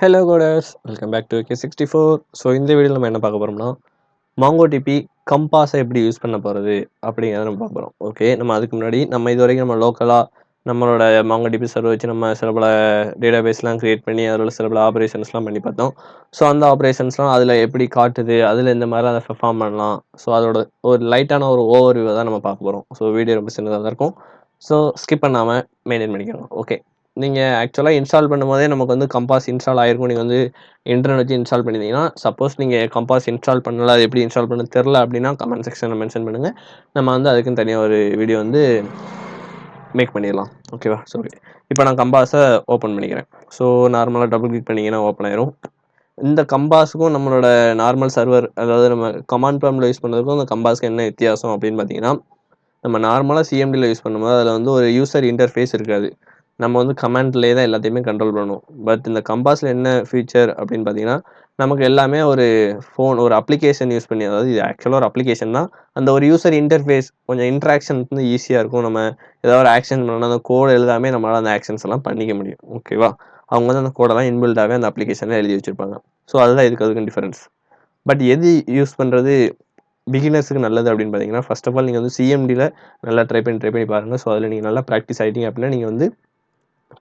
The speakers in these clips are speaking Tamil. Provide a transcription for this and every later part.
Hello coders welcome back to K64. So இந்த வீடியோவில் நம்ம என்ன பார்க்க போகிறோம்னா MongoDB கம்பாஸை எப்படி யூஸ் பண்ண போகிறது அப்படிங்கிறத நம்ம பார்க்க போகிறோம். ஓகே, நம்ம அதுக்கு முன்னாடி நம்ம இது வரைக்கும் நம்ம லோக்கலாக நம்மளோட MongoDB சர்வர் வச்சு நம்ம சில பல டேட்டாபேஸ்லாம் க்ரியேட் பண்ணி அதில் சில பல ஆப்ரேஷன்ஸ்லாம் பண்ணி பார்த்தோம். ஸோ அந்த ஆப்ரேஷன்ஸ்லாம் அதில் எப்படி காட்டுது, அதில் இந்த மாதிரி அதை பெர்ஃபார்ம் பண்ணலாம். ஸோ அதோட ஒரு லைட்டான ஒரு ஓவர்வியூவை தான் நம்ம பார்க்க போகிறோம். ஸோ வீடியோ ரொம்ப சின்னதாக தான் இருக்கும். ஸோ ஸ்கிப் பண்ணாமல் மெயின்டைன் பண்ணிக்கோங்க. ஓகே, நீங்கள் ஆக்சுவலாக இன்ஸ்டால் பண்ணும்போதே நமக்கு வந்து கம்பாஸ் இன்ஸ்டால் ஆகிருக்கும். நீங்கள் வந்து இன்டர்நெட் வச்சு இன்ஸ்டால் பண்ணியிருந்தீங்கன்னா, சப்போஸ் நீங்கள் கம்பாஸ் இன்ஸ்டால் பண்ணல, அது எப்படி இன்ஸ்டால் பண்ண தெரில அப்படின்னா கமெண்ட் செக்ஷனில் மென்ஷன் பண்ணுங்கள். நம்ம வந்து அதுக்குன்னு தனியாக ஒரு வீடியோ வந்து மேக் பண்ணிடலாம். ஓகேவா? ஸோ இப்போ நான் கம்பாஸை ஓப்பன் பண்ணிக்கிறேன். ஸோ நார்மலாக டபுள் கிளிக் பண்ணிங்கன்னா ஓப்பன் ஆயிரும். இந்த கம்பாஸுக்கும் நம்மளோட நார்மல் சர்வர், அதாவது நம்ம கமாண்ட் ப்ராம்ப்டில் யூஸ் பண்ணுறதுக்கும் அந்த கம்பாஸுக்கு என்ன வித்தியாசம் அப்படின்னு பார்த்தீங்கன்னா, நம்ம நார்மலாக சிஎம்டியில் யூஸ் பண்ணும்போது அதில் வந்து ஒரு யூசர் இன்டர்ஃபேஸ் இருக்காது. நம்ம வந்து கமாண்ட்லேயே தான் எல்லாத்தையுமே கண்ட்ரோல் பண்ணுவோம். பட் இந்த கம்பாஸில் என்ன ஃபீச்சர் அப்படின்னு பார்த்தீங்கன்னா, நமக்கு எல்லாமே ஒரு ஒரு அப்ளிகேஷன் யூஸ் பண்ணி, அதாவது இது ஆக்சுவலாக ஒரு அப்ளிகேஷன் தான். அந்த ஒரு யூசர் இன்டர்ஃபேஸ் கொஞ்சம் இன்ட்ராக்ஷன் வந்து ஈஸியாக இருக்கும். நம்ம ஏதாவது ஒரு ஆக்ஷன் பண்ணோம்னா அந்த கோட் எழுதாமே நம்மளால் அந்த ஆக்ஷன்ஸ் எல்லாம் பண்ணிக்க முடியும். ஓகேவா? அவங்க வந்து அந்த கோடெல்லாம் இன்பில்டாகவே அந்த அப்ளிகேஷனில் எழுதி வச்சுருப்பாங்க. ஸோ அதுதான் அதுக்கும் டிஃபரன்ஸ். பட் எது யூஸ் பண்ணுறது பிகினர்ஸுக்கு நல்லது அப்படின்னு பார்த்தீங்கன்னா, ஃபர்ஸ்ட் ஆஃப் ஆல் நீங்கள் வந்து சிஎம்டியில் நல்லா ட்ரை பண்ணி பாருங்கள். ஸோ அதில் நீங்கள் நல்லா ப்ராக்டிஸ் ஆகிட்டீங்க அப்படின்னா நீங்கள் வந்து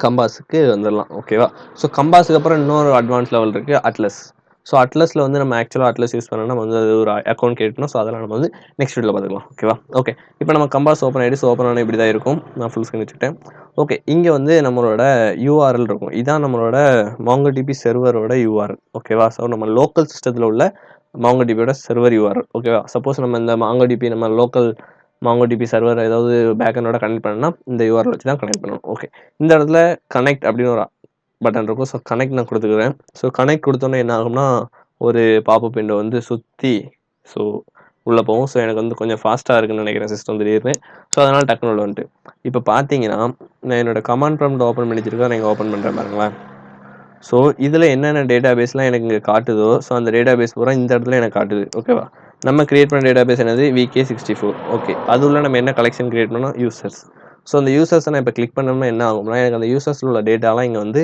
கம்பாஸுக்கு வந்துடலாம். ஓகேவா? ஸோ கம்பாஸுக்கு அப்புறம் இன்னொரு அட்வான்ஸ் லெவல் இருக்குது, அட்லஸ். ஸோ அட்லஸில் வந்து நம்ம ஆக்சுவலாக அட்லஸ் யூஸ் பண்ணோம்னா நம்ம வந்து அது ஒரு அக்கௌண்ட் கிரியேட் பண்ணணும். ஸோ அதெல்லாம் நம்ம வந்து நெக்ஸ்ட் வீடியோவில் பார்த்துக்கலாம். ஓகேவா? ஓகே, இப்போ நம்ம கம்பாஸ் ஓப்பன் ஆகிடுச்சு. ஓப்பன் ஆனால் இப்படி தான் இருக்கும். நான் ஃபுல் ஸ்க்ரீன் வச்சுக்கிட்டேன். ஓகே, இங்கே வந்து நம்மளோட யூஆர்எல் இருக்கும். இதான் நம்மளோட MongoDB சர்வரோட யூஆர்எல். ஓகேவா? ஸோ நம்ம லோக்கல் சிஸ்டத்தில் உள்ள MongoDBயோட சர்வர் யூஆர்எல். ஓகேவா? சப்போஸ் நம்ம இந்த MongoDB நம்ம லோக்கல் MongoDB சர்வர் ஏதாவது பேக்கெண்டோட கனெக்ட் பண்ணணும்னா இந்த யூஆர்எல் வச்சு தான் கனெக்ட் பண்ணணும். ஓகே, இந்த இடத்துல கனெக்ட் அப்படின்னு ஒரு பட்டன் இருக்கும். ஸோ கனெக்ட் நான் கொடுத்துக்கிறேன். ஸோ கனெக்ட் கொடுத்தோன்னே என்ன ஆகும்னா ஒரு பாப்அப் விண்டோ வந்து சுற்றி ஸோ உள்ளே போகும். ஸோ எனக்கு வந்து கொஞ்சம் ஃபாஸ்ட்டாக இருக்குன்னு நினைக்கிறேன் சிஸ்டம் திடீர்னு. ஸோ அதனால் டக்குனு உள்ள வந்துட்டு இப்போ பார்த்தீங்கன்னா நான் என்னோட கமாண்ட் ப்ராம்ப்ட் ஓப்பன் பண்ணி வச்சிருக்கேன். நான் இங்கே ஓப்பன் பண்ணுறேன் பாருங்களேன். ஸோ இதில் என்னென்ன டேட்டாபேஸ்லாம் எனக்கு இங்கே காட்டுதோ, ஸோ அந்த டேட்டாபேஸ் பூரா இந்த இடத்துல எனக்கு காட்டுது. ஓகேவா? நம்ம கிரியேட் பண்ண டேட்டாபேஸ் என்னது? VK64. ஓகே, அது உள்ள நம்ம என்ன கலெக்ஷன் கிரியேட் பண்ணோம்? யூசர்ஸ். ஸோ அந்த யூசர்ஸை நான் இப்போ கிளிக் பண்ணோம்னா என்ன ஆகும்னா, எனக்கு அந்த யூசர்ஸில் உள்ள டேட்டாலாம் இங்கே வந்து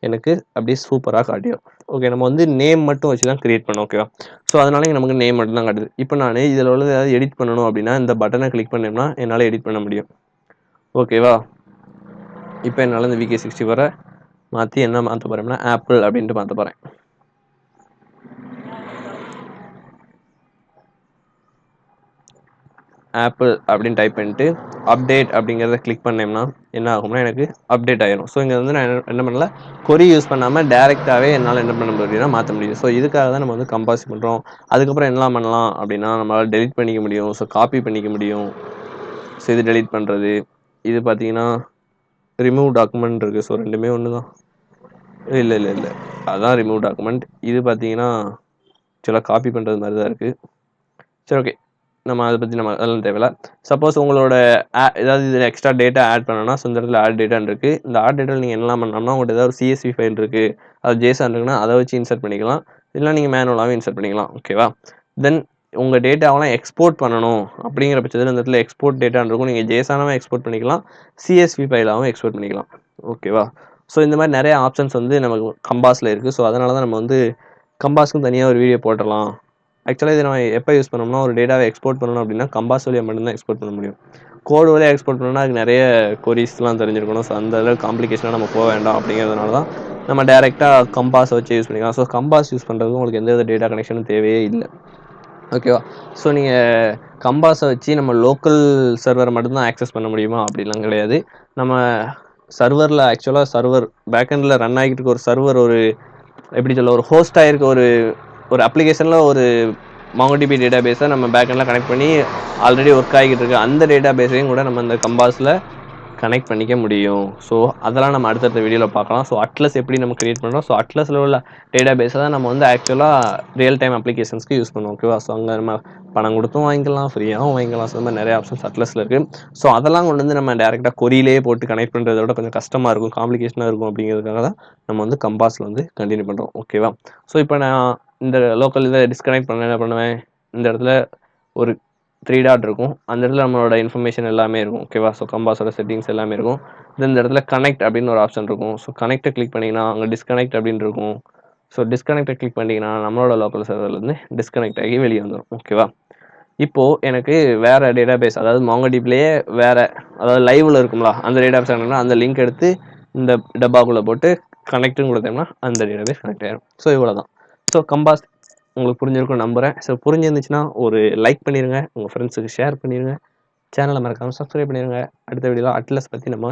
எனக்கு அப்படியே சூப்பராக காட்டிடும். ஓகே, நம்ம வந்து நேம் மட்டும் வச்சு தான் கிரியேட் பண்ணோம். ஓகேவா? ஸோ அதனால இங்கே நமக்கு நேம் மட்டும் தான் காட்டுது. இப்போ நான் இதில் உள்ள ஏதாவது எடிட் பண்ணணும் அப்படின்னா இந்த பட்டனை கிளிக் பண்ணோம்னா என்னால் எடிட் பண்ண முடியும். ஓகேவா? இப்போ என்னால் இந்த VK64 மாற்றி என்ன மாற்ற போகிறேன்னா ஆப்பிள் அப்படின்ட்டு மாற்ற போகிறேன். ஆப்பிள் அப்படின்னு டைப் பண்ணிட்டு அப்டேட் அப்படிங்கிறத கிளிக் பண்ணேன்னா என்ன ஆகும்னா எனக்கு அப்டேட் ஆயிரும். ஸோ இங்கே வந்து நான் என்ன பண்ணல, கொரி யூஸ் பண்ணாமல் டேரெக்டாகவே என்னால் என்ன பண்ண முடியும்னா மாற்ற முடியும். ஸோ இதுக்காக தான் நம்ம வந்து கம்பாஸ் பண்ணுறோம். அதுக்கப்புறம் என்னலாம் பண்ணலாம் அப்படின்னா நம்மளால் டெலிட் பண்ணிக்க முடியும். ஸோ காப்பி பண்ணிக்க முடியும். ஸோ இது டெலிட் பண்ணுறது. இது பார்த்தீங்கன்னா ரிமூவ் டாக்குமெண்ட் இருக்குது. ஸோ ரெண்டுமே ஒன்று தான். இல்லை அதான் ரிமூவ் டாக்குமெண்ட். இது பார்த்தீங்கன்னா ஆக்சுவலாக காப்பி பண்ணுறது மாதிரி தான் இருக்குது. சரி, ஓகே, நம்ம அதை பற்றி நம்ம அதெல்லாம் தேவையில்ல. சப்போஸ் உங்களோட ஏதாவது இதில் எக்ஸ்ட்ரா டேட்டா ஆட் பண்ணணும்னா ஸோ இந்த இடத்துல ஆட் டேட்டான்னு இருக்குது. இந்த ஆட் டேட்டாவில் நீங்கள் என்னலாம் பண்ணலாம்னா உங்கள்கிட்ட ஏதாவது ஒரு CSV ஃபைல் இருக்குது, அது JSON இருக்குன்னா அதை வச்சு இன்சர்ட் பண்ணிக்கலாம். இல்லைனா நீங்கள் மேனுவலாகவே இன்சர்ட் பண்ணிக்கலாம். ஓகேவா? தென் உங்கள் டேட்டாவெல்லாம் எக்ஸ்போர்ட் பண்ணணும் அப்படிங்கிற பட்சத்தில் இந்த இடத்துல எக்ஸ்போர்ட் டேட்டான்னு இருக்கும். நீங்கள் JSON-ஆவும் எக்ஸ்போர்ட் பண்ணிக்கலாம், CSV ஃபைலாகவும் எக்ஸ்போர்ட் பண்ணிக்கலாம். ஓகேவா? ஸோ இந்த மாதிரி நிறைய ஆப்ஷன்ஸ் வந்து நமக்கு கம்பாஸில் இருக்குது. ஸோ அதனால தான் நம்ம வந்து கம்பாஸ்க்கும் தனியாக ஒரு வீடியோ போட்டுடலாம். ஆக்சுவலாக இதை நம்ம எப்போ யூஸ் பண்ணோம்னா ஒரு டேட்டாவை எக்ஸ்போர்ட் பண்ணணும் அப்படின்னா கம்பாஸ் வழியாக மட்டும்தான் எக்ஸ்போர்ட் பண்ண முடியும். கோடு வழியாக எக்ஸ்போர்ட் பண்ணணும்னா அதுக்கு நிறைய கொரிஸ்லாம் தெரிஞ்சிருக்கணும். ஸோ அந்த அளவுக்கு காம்ப்ளிகேஷனாக நம்ம போக வேண்டாம் அப்படிங்கிறதுனால தான் நம்ம டேரெக்டாக கம்பாஸ் வச்சு யூஸ் பண்ணிக்கலாம். ஸோ கம்பாஸ் யூஸ் பண்ணுறதுக்கு உங்களுக்கு எந்த வித டேட்டா கனெக்ஷனும் தேவையே இல்லை. ஓகேவா? ஸோ நீங்கள் கம்பாஸை வச்சு நம்ம லோக்கல் சர்வரை மட்டும்தான் ஆக்சஸ் பண்ண முடியுமா அப்படிலாம் கிடையாது. நம்ம சர்வரில் ஆக்சுவலாக சர்வர் பேக்கெண்டில் ரன் ஆகிட்டு இருக்க ஒரு சர்வர், ஒரு எப்படி சொல்ல, ஒரு ஹோஸ்ட் ஆகிருக்க ஒரு அப்ளிகேஷனில் ஒரு MongoDB டேட்டாபேஸை நம்ம பேக்கெண்டில் கனெக்ட் பண்ணி ஆல்ரெடி ஒர்க் ஆகிட்டு இருக்கு. அந்த டேட்டாபேஸையும் கூட நம்ம இந்த கம்பாஸில் கனெக்ட் பண்ணிக்க முடியும். ஸோ அதெல்லாம் நம்ம அடுத்தடுத்த வீடியோவில் பார்க்கலாம். ஸோ அட்லஸ் எப்படி நம்ம கிரியேட் பண்ணுறோம், ஸோ அட்லஸில் உள்ள டேட்டாபேஸை தான் நம்ம வந்து ஆக்சுவலாக ரியல் டைம் அப்ளிகேஷன்ஸ்க்கு யூஸ் பண்ணுவோம். ஓகேவா? ஸோ அங்கே நம்ம பணம் கொடுத்தும் வாங்கிக்கலாம், ஃப்ரீயாகவும் வாங்கிக்கலாம். ஸோ இந்த மாதிரி நிறைய ஆப்ஷன்ஸ் அட்லஸில் இருக்குது. ஸோ அதெல்லாம் கொண்டு வந்து நம்ம டேரெக்டாக கொரியிலேயே போட்டு கனெக்ட் பண்ணுறத விட கொஞ்சம் கஷ்டமாக இருக்கும், காம்ப்ளிகேஷனாக இருக்கும். அப்படிங்கிறதுக்காக தான் நம்ம வந்து கம்பாஸில் வந்து கண்டினியூ பண்ணுறோம். ஓகேவா? ஸோ இப்போ நான் இந்த லோக்கல் இதை டிஸ்கனெக்ட் பண்ண என்ன பண்ணுவேன், இந்த இடத்துல ஒரு 3 டாட் இருக்கும். அந்த இடத்துல நம்மளோட இன்ஃபர்மேஷன் எல்லாமே இருக்கும். ஓகேவா? ஸோ கம்பாஸோட செட்டிங்ஸ் எல்லாமே இருக்கும். இந்த இடத்துல கனெக்ட் அப்படின்னு ஒரு ஆப்ஷன் இருக்கும். ஸோ கனெக்ட்டை கிளிக் பண்ணிங்கன்னா அங்கே டிஸ்கனெக்ட் அப்படின்னு இருக்கும். ஸோ டிஸ்கனெக்ட்டை கிளிக் பண்ணிட்டீங்கன்னா நம்மளோட லோக்கல் சர்வர்லேருந்து டிஸ்கனெக்ட் ஆகி வெளியே வந்துடும். ஓகேவா? இப்போது எனக்கு வேறு டேட்டாபேஸ், அதாவது மாங்கோடிபிலேயே வேறு, அதாவது லைவில் இருக்குங்களா அந்த டேட்டாபேஸ் வேணும்னா அந்த லிங்க் எடுத்து இந்த டப்பாக்குள்ளே போட்டு கனெக்ட்னு கொடுத்தோம்னா அந்த டேட்டாபேஸ் கனெக்ட் ஆகிடும். ஸோ இவ்வளோ தான். ஸோ கம்பாஸ் உங்களுக்கு புரிஞ்சிருக்கும்னு நம்புகிறேன். ஸோ புரிஞ்சிருந்துச்சுன்னா ஒரு லைக் பண்ணிடுங்க, உங்கள் ஃப்ரெண்ட்ஸுக்கு ஷேர் பண்ணிடுங்க, சேனலை மறக்காமல் சப்ஸ்கிரைப் பண்ணிடுங்க. அடுத்த வீடியோவில் அட்லஸ் பற்றி நம்ம